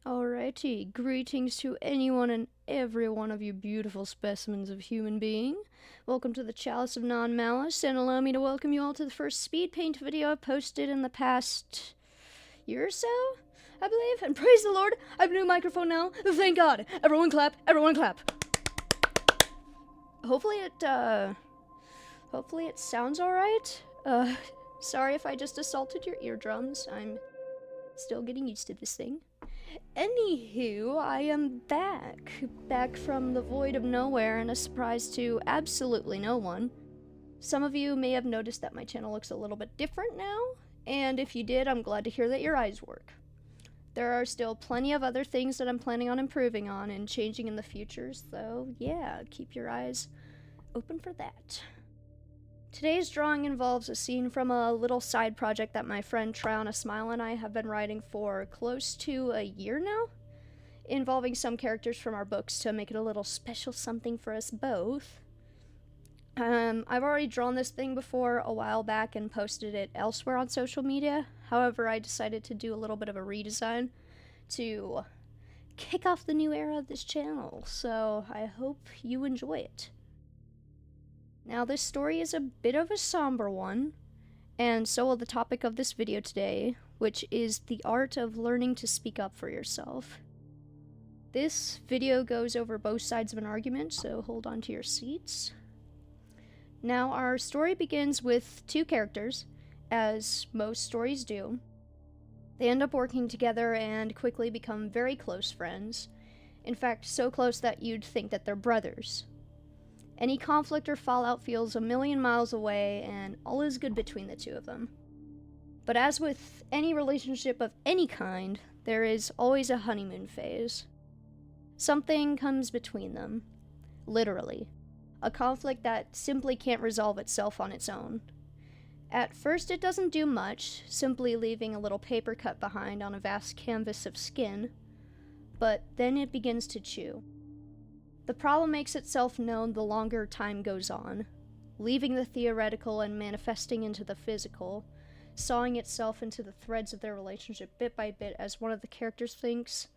Alrighty, greetings to anyone and every one of you beautiful specimens of human being. Welcome to the Chalice of Non-Malice, and allow me to welcome you all to the first speed paint video I've posted in the past year or so, I believe. And praise the Lord, I have a new microphone now. Thank God. Everyone clap, everyone clap. Hopefully it sounds alright. Sorry if I just assaulted your eardrums. I'm still getting used to this thing. Anywho, I am back from the void of nowhere, and a surprise to absolutely no one. Some of you may have noticed that my channel looks a little bit different now, and if you did, I'm glad to hear that your eyes work. There are still plenty of other things that I'm planning on improving on and changing in the future, so yeah, keep your eyes open for that. Today's drawing involves a scene from a little side project that my friend Try on a Smile and I have been writing for close to a year now, involving some characters from our books to make it a little special something for us both. I've already drawn this thing before a while back and posted it elsewhere on social media. However, I decided to do a little bit of a redesign to kick off the new era of this channel, so I hope you enjoy it. Now, this story is a bit of a somber one, and so will the topic of this video today, which is the art of learning to speak up for yourself. This video goes over both sides of an argument, so hold on to your seats. Now, our story begins with two characters, as most stories do. They end up working together and quickly become very close friends. In fact, so close that you'd think that they're brothers. Any conflict or fallout feels a million miles away, and all is good between the two of them. But as with any relationship of any kind, there is always a honeymoon phase. Something comes between them, literally. A conflict that simply can't resolve itself on its own. At first it doesn't do much, simply leaving a little paper cut behind on a vast canvas of skin, but then it begins to chew. The problem makes itself known the longer time goes on, leaving the theoretical and manifesting into the physical, sawing itself into the threads of their relationship bit by bit as one of the characters thinks,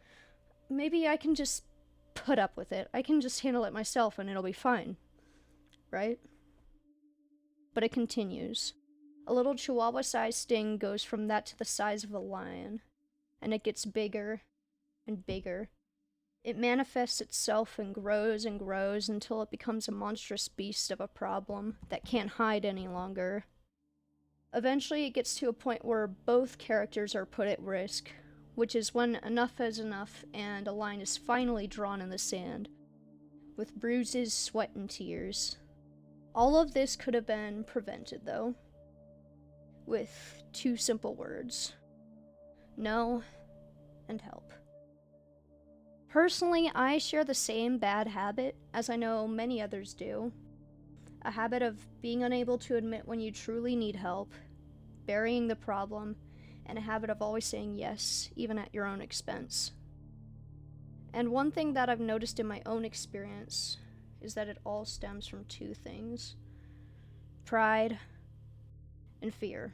maybe I can just put up with it, I can just handle it myself and it'll be fine, right? But it continues. A little chihuahua-sized sting goes from that to the size of a lion, and it gets bigger and bigger. It manifests itself and grows until it becomes a monstrous beast of a problem that can't hide any longer. Eventually it gets to a point where both characters are put at risk, which is when enough is enough and a line is finally drawn in the sand, with bruises, sweat, and tears. All of this could have been prevented, though, with two simple words: no and help. Personally, I share the same bad habit, as I know many others do. A habit of being unable to admit when you truly need help, burying the problem, and a habit of always saying yes, even at your own expense. And one thing that I've noticed in my own experience is that it all stems from two things: pride and fear.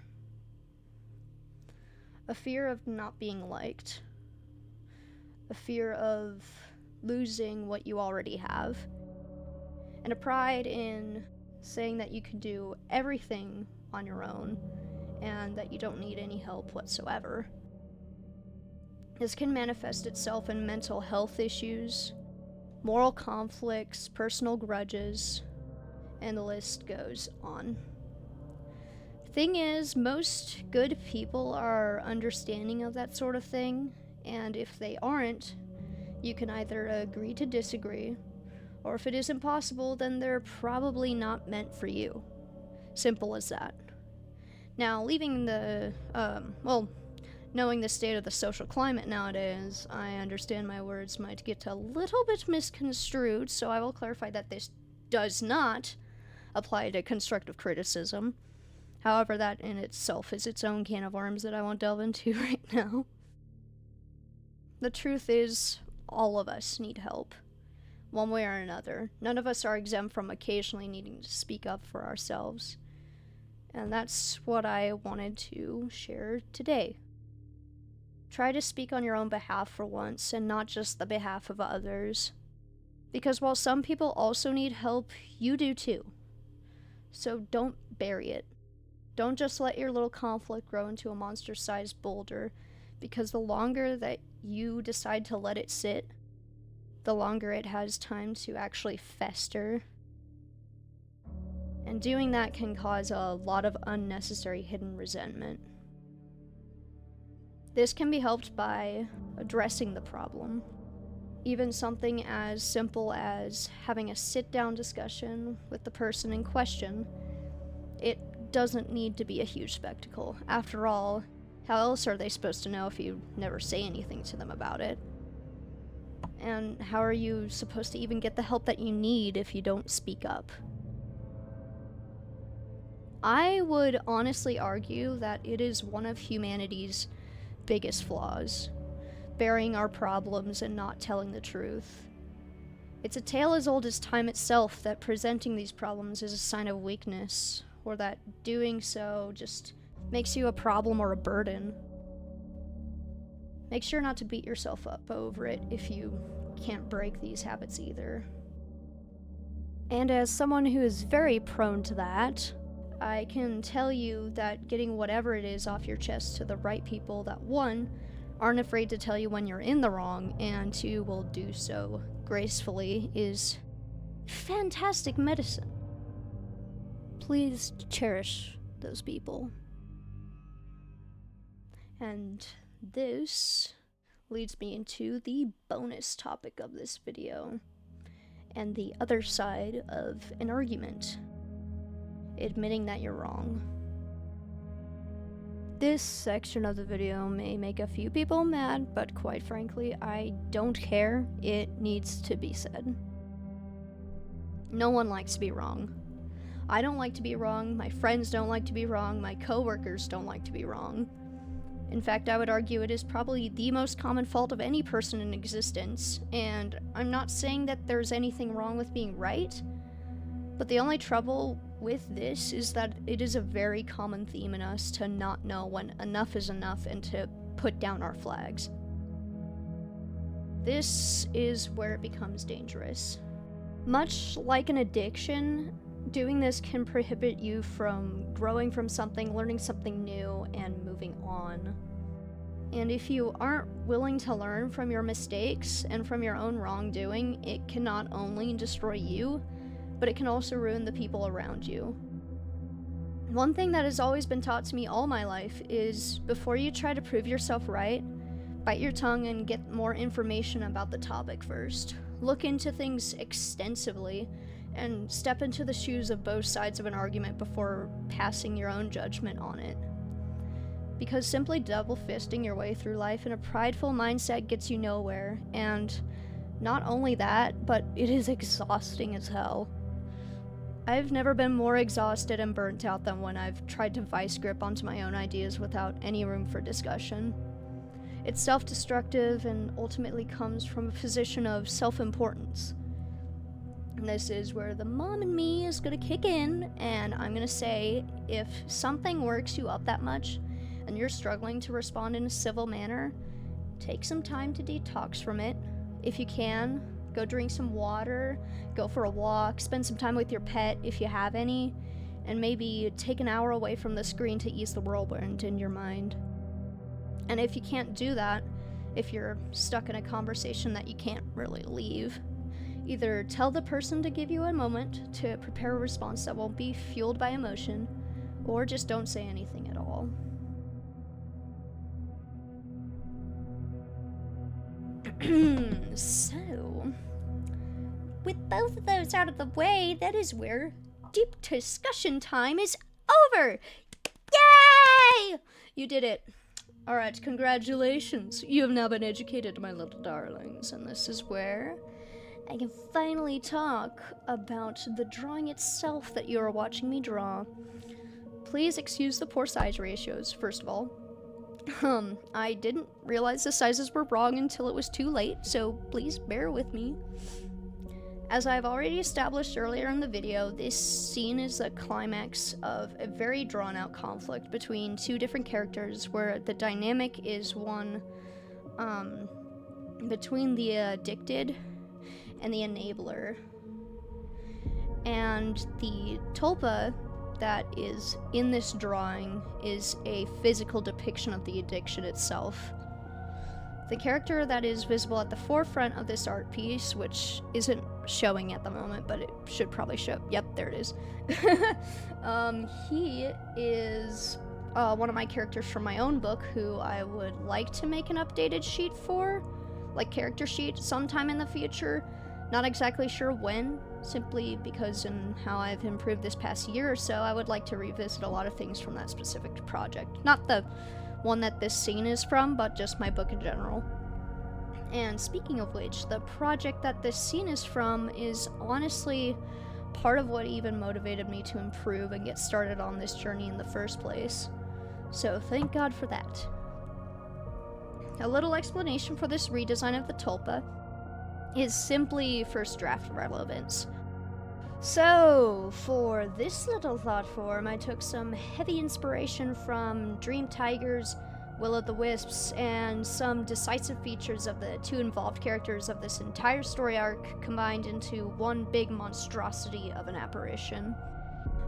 A fear of not being liked. A fear of losing what you already have, and a pride in saying that you can do everything on your own and that you don't need any help whatsoever. This can manifest itself in mental health issues, moral conflicts, personal grudges, and the list goes on. Thing is, most good people are understanding of that sort of thing, and if they aren't, you can either agree to disagree, or if it isn't possible, then they're probably not meant for you. Simple as that. Now, knowing the state of the social climate nowadays, I understand my words might get a little bit misconstrued, so I will clarify that this does not apply to constructive criticism. However, that in itself is its own can of worms that I won't delve into right now. The truth is, all of us need help, one way or another. None of us are exempt from occasionally needing to speak up for ourselves. And that's what I wanted to share today. Try to speak on your own behalf for once, and not just the behalf of others. Because while some people also need help, you do too. So don't bury it. Don't just let your little conflict grow into a monster-sized boulder, because the longer that you decide to let it sit, the longer it has time to actually fester. And doing that can cause a lot of unnecessary hidden resentment. This can be helped by addressing the problem. Even something as simple as having a sit-down discussion with the person in question. It doesn't need to be a huge spectacle. After all, how else are they supposed to know if you never say anything to them about it? And how are you supposed to even get the help that you need if you don't speak up? I would honestly argue that it is one of humanity's biggest flaws, burying our problems and not telling the truth. It's a tale as old as time itself that presenting these problems is a sign of weakness, or that doing so just makes you a problem or a burden. Make sure not to beat yourself up over it if you can't break these habits either. And as someone who is very prone to that, I can tell you that getting whatever it is off your chest to the right people that, one, aren't afraid to tell you when you're in the wrong, and two, will do so gracefully, is fantastic medicine. Please cherish those people. And this leads me into the bonus topic of this video, and the other side of an argument. Admitting that you're wrong. This section of the video may make a few people mad, but quite frankly, I don't care. It needs to be said. No one likes to be wrong. I don't like to be wrong, my friends don't like to be wrong, my coworkers don't like to be wrong. In fact, I would argue it is probably the most common fault of any person in existence, and I'm not saying that there's anything wrong with being right, but the only trouble with this is that it is a very common theme in us to not know when enough is enough and to put down our flags. This is where it becomes dangerous. Much like an addiction, doing this can prohibit you from growing from something, learning something new, and moving on. And if you aren't willing to learn from your mistakes and from your own wrongdoing, it can not only destroy you, but it can also ruin the people around you. One thing that has always been taught to me all my life is, before you try to prove yourself right, bite your tongue and get more information about the topic first. Look into things extensively, and step into the shoes of both sides of an argument before passing your own judgment on it. Because simply double-fisting your way through life in a prideful mindset gets you nowhere, and not only that, but it is exhausting as hell. I've never been more exhausted and burnt out than when I've tried to vice grip onto my own ideas without any room for discussion. It's self-destructive and ultimately comes from a position of self-importance. And this is where the mom in me is gonna kick in, and I'm gonna say, if something works you up that much, and you're struggling to respond in a civil manner, take some time to detox from it. If you can, go drink some water, go for a walk, spend some time with your pet if you have any, and maybe take an hour away from the screen to ease the whirlwind in your mind. And if you can't do that, if you're stuck in a conversation that you can't really leave, either tell the person to give you a moment to prepare a response that won't be fueled by emotion, or just don't say anything at all. So, with both of those out of the way, that is where deep discussion time is over! Yay! You did it. Alright, congratulations. You have now been educated, my little darlings, and this is where I can finally talk about the drawing itself that you are watching me draw. Please excuse the poor size ratios, first of all. I didn't realize the sizes were wrong until it was too late, so please bear with me. As I've already established earlier in the video, this scene is the climax of a very drawn-out conflict between two different characters where the dynamic is one between the addicted and the enabler. And the tulpa that is in this drawing is a physical depiction of the addiction itself. The character that is visible at the forefront of this art piece, which isn't showing at the moment, but it should probably show. Yep, there it is. He is one of my characters from my own book who I would like to make an updated sheet for, like character sheet, sometime in the future. Not exactly sure when, simply because in how I've improved this past year or so, I would like to revisit a lot of things from that specific project. Not the one that this scene is from, but just my book in general. And speaking of which, the project that this scene is from is honestly part of what even motivated me to improve and get started on this journey in the first place. So thank God for that. A little explanation for this redesign of the tulpa is simply first draft relevance. So, for this little thought form, I took some heavy inspiration from Dream Tigers, Will-o'-the-Wisps, and some decisive features of the two involved characters of this entire story arc combined into one big monstrosity of an apparition.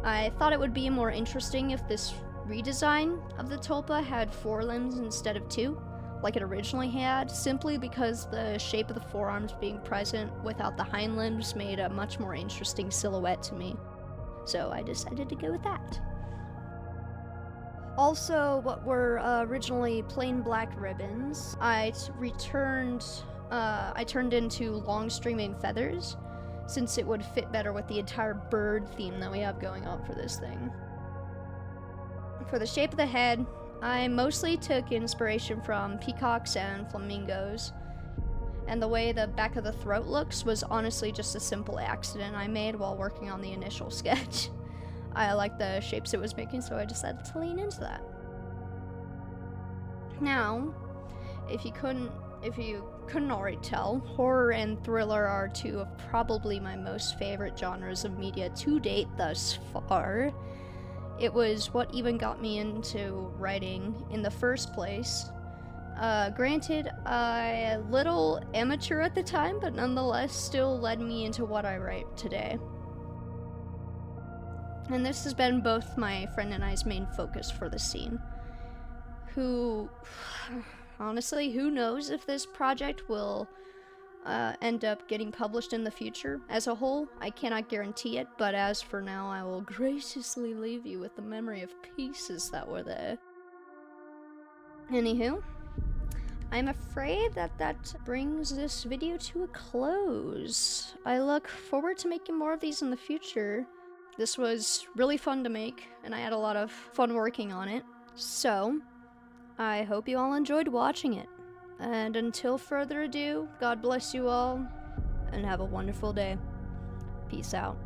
I thought it would be more interesting if this redesign of the tulpa had 4 limbs instead of 2, like it originally had, simply because the shape of the forearms being present without the hind limbs made a much more interesting silhouette to me. So I decided to go with that. Also, what were originally plain black ribbons, I turned into long streaming feathers, since it would fit better with the entire bird theme that we have going on for this thing. For the shape of the head, I mostly took inspiration from peacocks and flamingos, and the way the back of the throat looks was honestly just a simple accident I made while working on the initial sketch. I liked the shapes it was making, so I decided to lean into that. Now, if you couldn't already tell, horror and thriller are 2 of probably my most favorite genres of media to date thus far. It was what even got me into writing in the first place. Granted, a little amateur at the time, but nonetheless still led me into what I write today. And this has been both my friend and I's main focus for the scene. Honestly, who knows if this project will end up getting published in the future. As a whole, I cannot guarantee it, but as for now, I will graciously leave you with the memory of pieces that were there. Anywho, I'm afraid that brings this video to a close. I look forward to making more of these in the future. This was really fun to make, and I had a lot of fun working on it. So, I hope you all enjoyed watching it. And until further ado, God bless you all, and have a wonderful day. Peace out.